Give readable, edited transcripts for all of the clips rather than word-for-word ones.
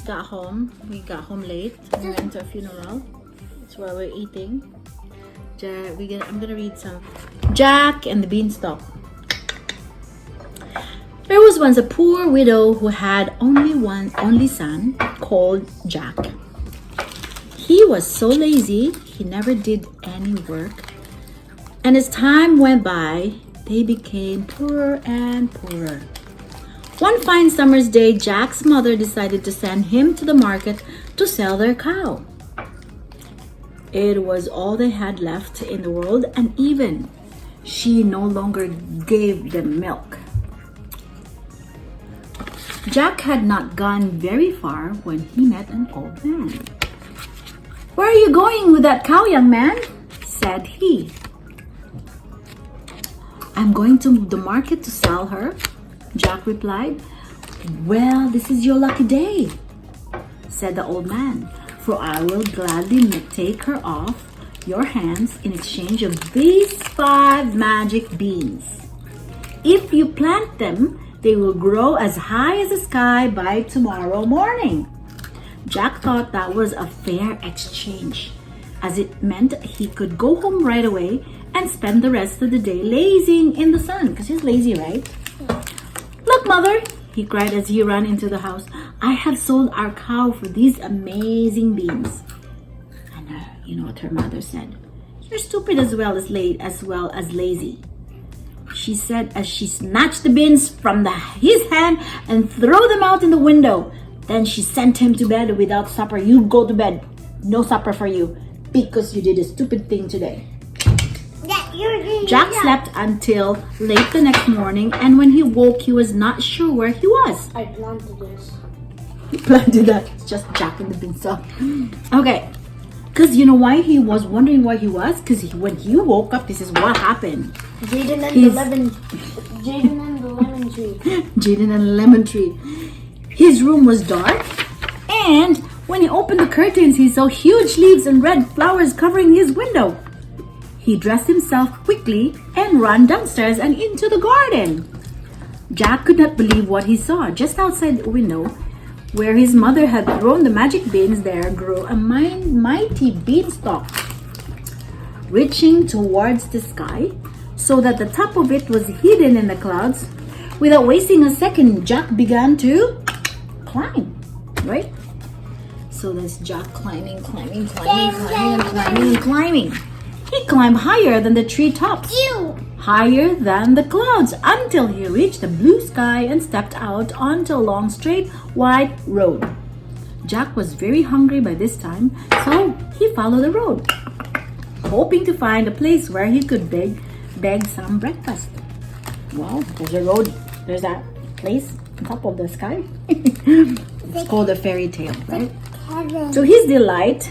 got home. We got home late. We went to a funeral. That's where we're eating. I'm gonna read some. Jack and the Beanstalk. There was once a poor widow who had only one only son called Jack. He was so lazy, he never did any work. And as time went by, they became poorer and poorer. One fine summer's day, Jack's mother decided to send him to the market to sell their cow. It was all they had left in the world, and even she no longer gave them milk. Jack had not gone very far when he met an old man. "Where are you going with that cow, young man?" said he. "I'm going to the market to sell her," Jack replied. "Well, this is your lucky day," said the old man, "for I will gladly take her off your hands in exchange of these 5 magic beans. If you plant them, they will grow as high as the sky by tomorrow morning." Jack thought that was a fair exchange, as it meant he could go home right away and spend the rest of the day lazing in the sun, because he's lazy, right? "Look, Mother," he cried as he ran into the house. "I have sold our cow for these amazing beans." And you know what her mother said? "You're stupid as well as lazy," she said as she snatched the beans from his hand and threw them out in the window. Then she sent him to bed without supper. "You go to bed. No supper for you, because you did a stupid thing today." Jack slept until late the next morning, and when he woke, he was not sure where he was. I planted this. He planted that. It's just Jack and the Beanstalk. Okay. Because you know why he was wondering where he was? Because when he woke up, this is what happened. Jaden and the lemon tree. Jaden and the lemon tree. His room was dark, and when he opened the curtains, he saw huge leaves and red flowers covering his window. He dressed himself quickly and ran downstairs and into the garden. Jack could not believe what he saw. Just outside the window, where his mother had thrown the magic beans, there grew a mighty beanstalk, reaching towards the sky, so that the top of it was hidden in the clouds. Without wasting a second, Jack began to climb, right? So there's Jack climbing. He climbed higher than the treetops, higher than the clouds, until he reached the blue sky and stepped out onto a long, straight, wide road. Jack was very hungry by this time, so he followed the road, hoping to find a place where he could beg some breakfast. Well, there's a road. There's that place on top of the sky. It's called a fairy tale, right? To his delight,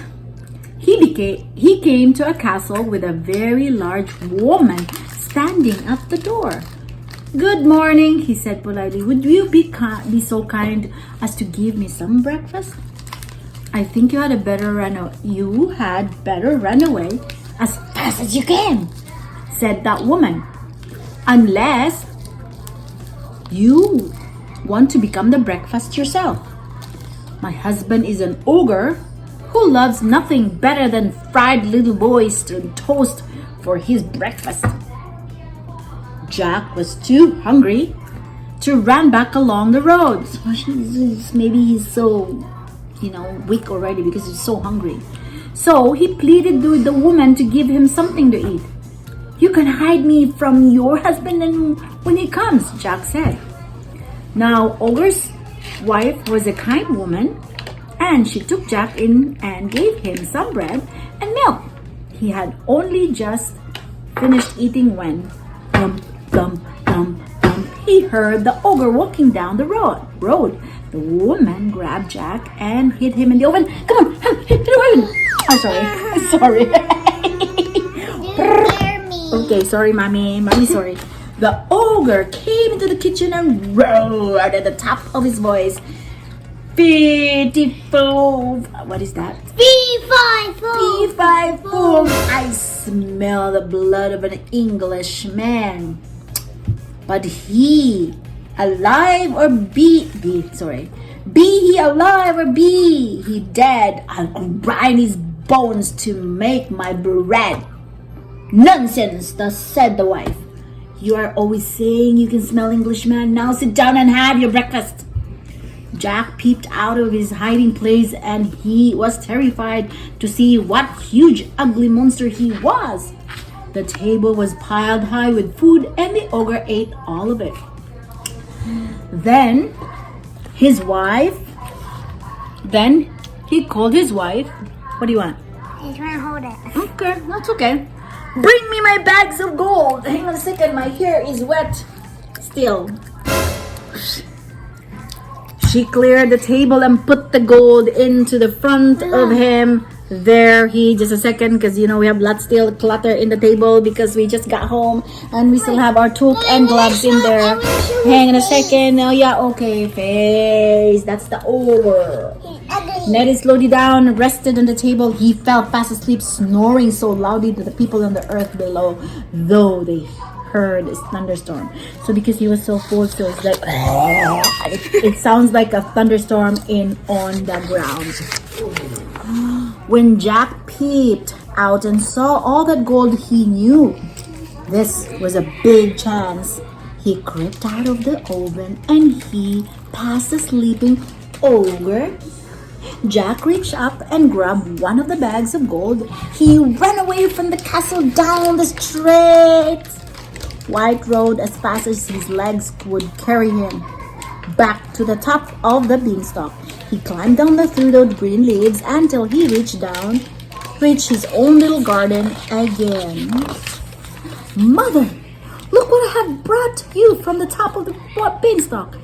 he came to a castle with a very large woman standing at the door. "Good morning," he said politely. "Would you be so kind as to give me some breakfast?" "I think you had better run away as fast as you can," said that woman. "Unless you want to become the breakfast yourself. My husband is an ogre who loves nothing better than fried little boys and toast for his breakfast." Jack was too hungry to run back along the road. Maybe he's so, weak already because he's so hungry. So he pleaded with the woman to give him something to eat. "You can hide me from your husband when he comes," Jack said. Now, Ogre's wife was a kind woman, and she took Jack in and gave him some bread and milk. He had only just finished eating when, thump, thump, thump, thump, he heard the ogre walking down the road. The woman grabbed Jack and hid him in the oven. "Come on, hit the oven!" I'm sorry. Okay, sorry, Mommy. Sorry. The ogre came into the kitchen and roared at the top of his voice. "Beautiful." What is that? "Fee-fi-fo. I smell the blood of an Englishman. But he, alive or Be he alive or be he dead, I'll grind his bones to make my bread. Nonsense, thus said the wife. You are always saying you can smell Englishman. Now sit down and have your breakfast. Jack peeped out of his hiding place and he was terrified to see what huge ugly monster he was. The table was piled high with food and the ogre ate all of it. Then he called his wife. What do you want? He's trying to hold it. Okay, that's okay. Bring me my bags of gold. Hang on a second, my hair is wet still. She cleared the table and put the gold into the front of him. There just a second, because we have lots still clutter in the table because we just got home and we still have our toque and gloves in there. Hang on a second. Oh yeah, okay, face. That's the ogre. Ned slowed down, rested on the table. He fell fast asleep, snoring so loudly that the people on the earth below, though they heard a thunderstorm. So because he was so full, so it's like it sounds like a thunderstorm on the ground. When Jack peeped out and saw all that gold, he knew this was a big chance. He crept out of the oven and he passed the sleeping ogre. Jack reached up and grabbed one of the bags of gold. He ran away from the castle down the straight white road as fast as his legs would carry him back to the top of the beanstalk. He climbed down through the green leaves until he reached his own little garden again. Mother, look what I have brought you from the top of the beanstalk,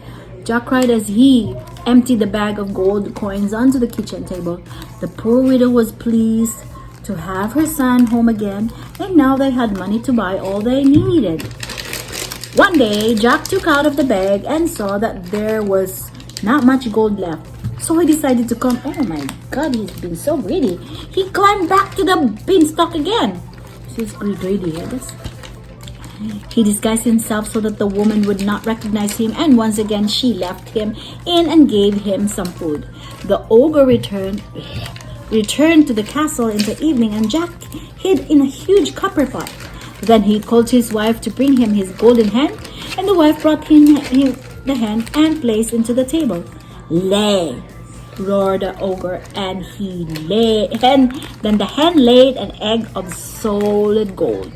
Jack cried as he emptied the bag of gold coins onto the kitchen table. The poor widow was pleased to have her son home again, and now they had money to buy all they needed. One day, Jack took out of the bag and saw that there was not much gold left. So he decided to come. Oh my God, he's been so greedy. He climbed back to the beanstalk again. He's greedy, I guess. He disguised himself so that the woman would not recognize him, and once again she left him in and gave him some food. The ogre returned to the castle in the evening, and Jack hid in a huge copper pot. Then he called his wife to bring him his golden hen, and the wife brought him the hen and placed into the table. Lay, roared the ogre, and then the hen laid an egg of solid gold.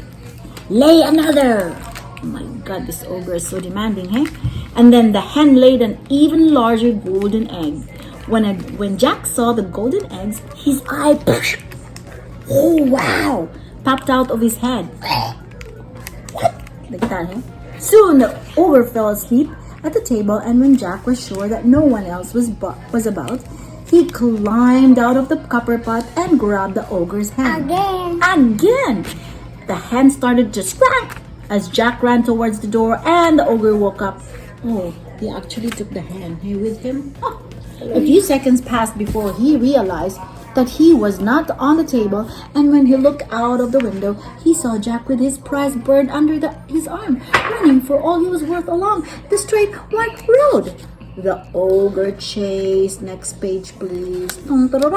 Lay another. Oh my God, this ogre is so demanding, hey? And then the hen laid an even larger golden egg. When Jack saw the golden eggs, his eye, oh wow, popped out of his head. Like that, hey? Soon the ogre fell asleep at the table, and when Jack was sure that no one else was about, he climbed out of the copper pot and grabbed the ogre's hen. Again! The hen started to scratch as Jack ran towards the door, and the ogre woke up. Oh, he actually took the hen with him. Oh. A few seconds passed before he realized that he was not on the table, and when he looked out of the window, he saw Jack with his prized bird under his arm, running for all he was worth along the straight white road. The ogre chased. Next page, please. From there.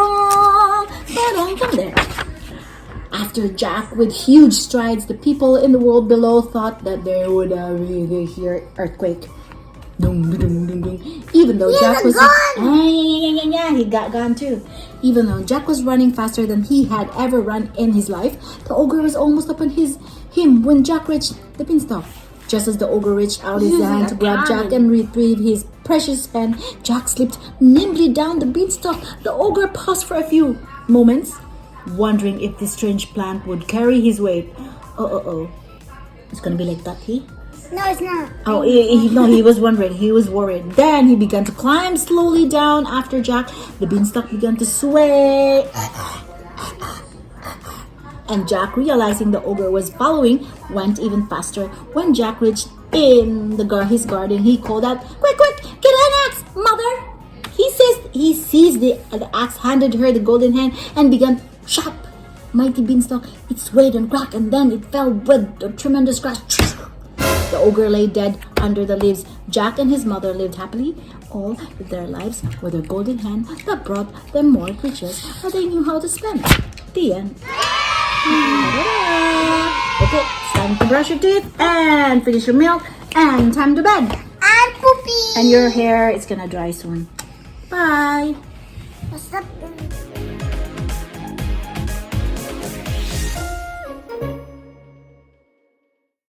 After Jack with huge strides, the people in the world below thought that they would really hear earthquake. Even though Jack was he got gone too. Even though Jack was running faster than he had ever run in his life, the ogre was almost upon him when Jack reached the beanstalk. Just as the ogre reached out his hand to grab Jack and retrieve his precious hen, Jack slipped nimbly down the beanstalk. The ogre paused for a few moments, wondering if this strange plant would carry his weight. It's gonna be like that, No, it's not. Oh, he was wondering. He was worried. Then he began to climb slowly down after Jack. The beanstalk began to sway. And Jack, realizing the ogre was following, went even faster. When Jack reached in his garden, he called out, "Quick, get an axe, mother!" He seized the axe, handed her the golden hen, and began to chop. Mighty beanstalk, it swayed and cracked, and then it fell with a tremendous crash. The ogre lay dead under the leaves. Jack and his mother lived happily all their lives with a golden hen that brought them more riches that they knew how to spend. The end. Okay, it's time to brush your teeth and finish your milk and time to bed. And poopy. And your hair is gonna dry soon. Bye. What's up?